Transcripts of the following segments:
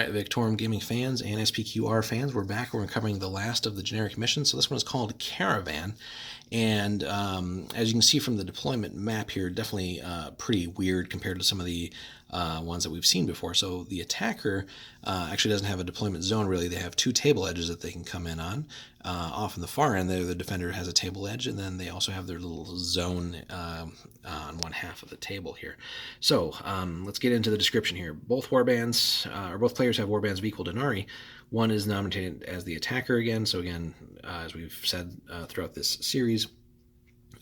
Alright, Victorum Gaming fans and SPQR fans, we're back. We're covering the last of the generic missions. So this one is called Caravan. And as you can see from the deployment map here, definitely pretty weird compared to some of the ones that we've seen before. So the attacker actually doesn't have a deployment zone really. They have two table edges that they can come in on. Off in the far end there, the defender has a table edge, and then they also have their little zone on one half of the table here. So let's get into the description here. Both warbands, or both players have warbands of equal denarii. One is nominated as the attacker again. So again, as we've said throughout this series,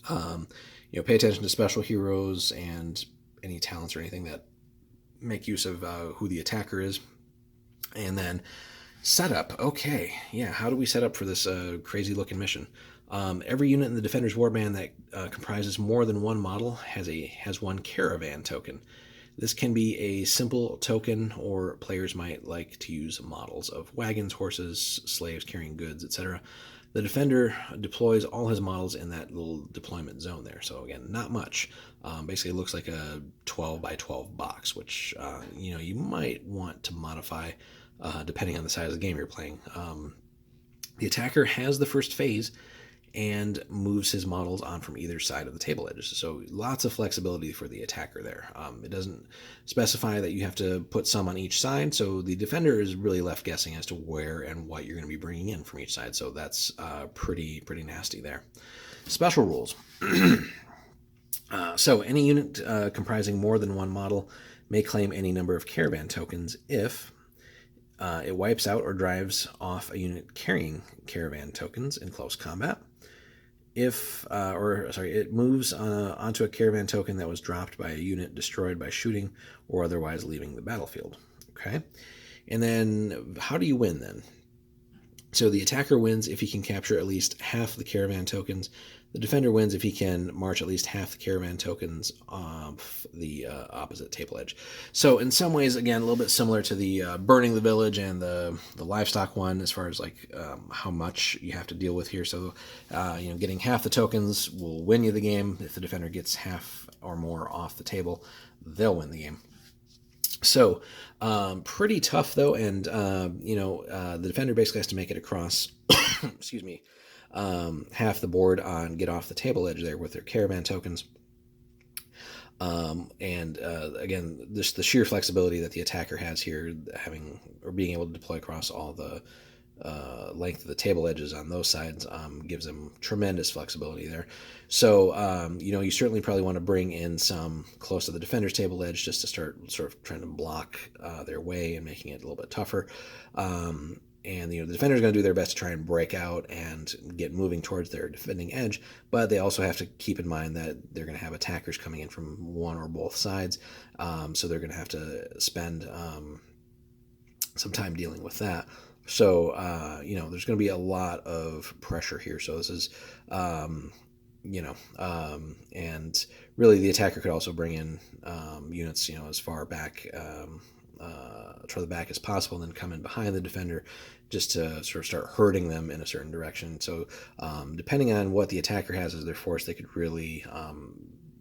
pay attention to special heroes and any talents or anything that make use of who the attacker is. And then setup. Okay, yeah, how do we set up for this crazy looking mission? Every unit in the Defender's Warband that comprises more than one model has one Caravan token. This can be a simple token, or players might like to use models of wagons, horses, slaves carrying goods, etc. The Defender deploys all his models in that little deployment zone there. So again, not much. Basically, it looks like a 12 by 12 box, which you might want to modify depending on the size of the game you're playing. The attacker has the first phase and moves his models on from either side of the table edges. So lots of flexibility for the attacker there. It doesn't specify that you have to put some on each side, so the defender is really left guessing as to where and what you're going to be bringing in from each side. So that's pretty nasty there. Special rules. So any unit comprising more than one model may claim any number of Caravan tokens if it wipes out or drives off a unit carrying Caravan tokens in close combat. If it moves onto a Caravan token that was dropped by a unit destroyed by shooting or otherwise leaving the battlefield. Okay, and then how do you win then? So the attacker wins if he can capture at least half the Caravan tokens. The defender wins if he can march at least half the Caravan tokens off the opposite table edge. So in some ways, again, a little bit similar to the burning the village and the livestock one, as far as like how much you have to deal with here. So getting half the tokens will win you the game. If the defender gets half or more off the table, they'll win the game. So pretty tough though, and the defender basically has to make it across excuse me, half the board on get off the table edge there with their Caravan tokens. Again, the sheer flexibility that the attacker has here, being able to deploy across all the length of the table edges on those sides, gives them tremendous flexibility there. So you certainly probably want to bring in some close to the defender's table edge just to start sort of trying to block their way and making it a little bit tougher. And the defender's going to do their best to try and break out and get moving towards their defending edge, but they also have to keep in mind that they're going to have attackers coming in from one or both sides, so they're going to have to spend some time dealing with that. So there's going to be a lot of pressure here. So this is and really the attacker could also bring in units as far back toward the back as possible, and then come in behind the defender just to sort of start hurting them in a certain direction. So depending on what the attacker has as their force, they could really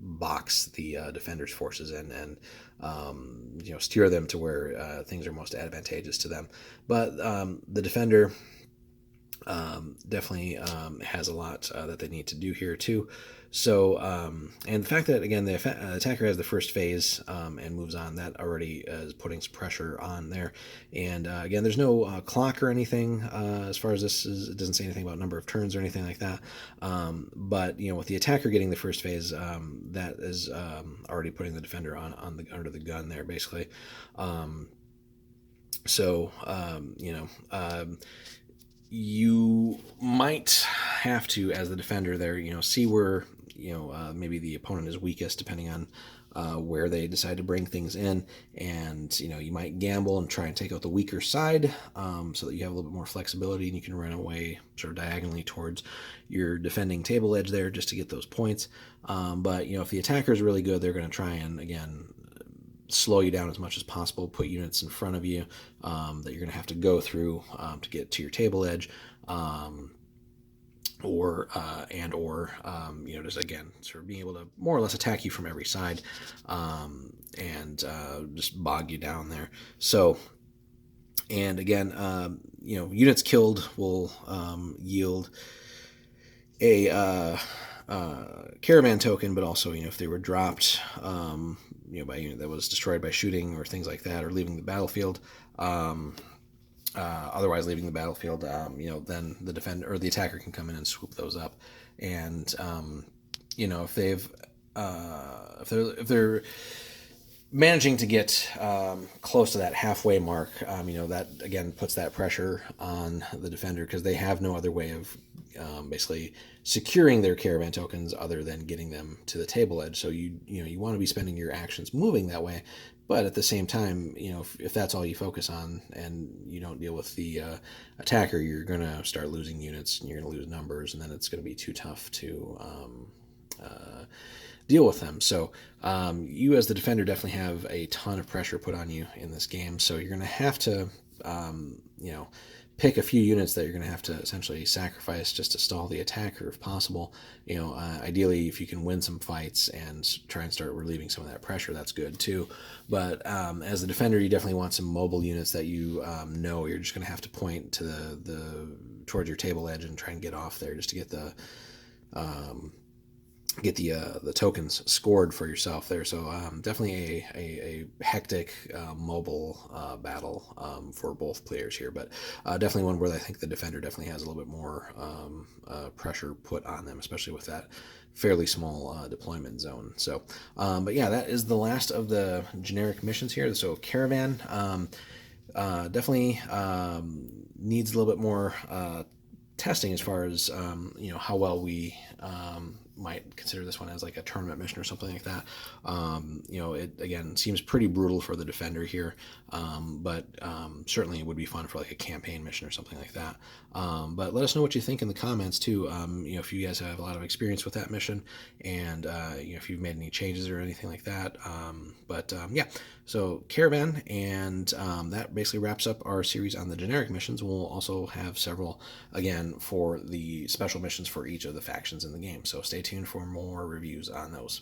box the defender's forces in and steer them to where things are most advantageous to them. But the defender definitely has a lot that they need to do here too. So and the fact that again the attacker has the first phase and moves on, that already is putting some pressure on there. And again, there's no clock or anything as far as this is. It doesn't say anything about number of turns or anything like that. But with the attacker getting the first phase, that is already putting the defender under the gun there basically. You might have to, as the defender there, see where maybe the opponent is weakest, depending on where they decide to bring things in. And you might gamble and try and take out the weaker side, so that you have a little bit more flexibility and you can run away sort of diagonally towards your defending table edge there just to get those points. But if the attacker is really good, they're going to try and again slow you down as much as possible, put units in front of you that you're going to have to go through to get to your table edge, or just again sort of being able to more or less attack you from every side and just bog you down there. So And again, units killed will yield a caravan token, but also if they were dropped by a unit that was destroyed by shooting or things like that, or leaving the battlefield. Otherwise leaving the battlefield, then the defender or the attacker can come in and swoop those up. And if they've if they're managing to get close to that halfway mark, that again puts that pressure on the defender, because they have no other way of basically securing their caravan tokens other than getting them to the table edge. So you want to be spending your actions moving that way, but at the same time, if that's all you focus on and you don't deal with the attacker, you're going to start losing units and you're going to lose numbers, and then it's going to be too tough to deal with them. So you as the defender definitely have a ton of pressure put on you in this game. So you're going to have to, pick a few units that you're going to have to essentially sacrifice just to stall the attacker if possible. Ideally, if you can win some fights and try and start relieving some of that pressure, that's good too. But as the defender, you definitely want some mobile units that you know you're just going to have to point to the towards your table edge and try and get off there just to get the tokens scored for yourself there. So definitely a hectic mobile battle for both players here, but definitely one where I think the defender definitely has a little bit more pressure put on them, especially with that fairly small deployment zone. So but yeah, that is the last of the generic missions here. So Caravan definitely needs a little bit more testing as far as how well we might consider this one as like a tournament mission or something like that. It again seems pretty brutal for the defender here, but certainly it would be fun for like a campaign mission or something like that. But let us know what you think in the comments too. If you guys have a lot of experience with that mission, and if you've made any changes or anything like that. Yeah, so Caravan, and that basically wraps up our series on the generic missions. We'll also have several again for the special missions for each of the factions in the game. So stay tuned for more reviews on those.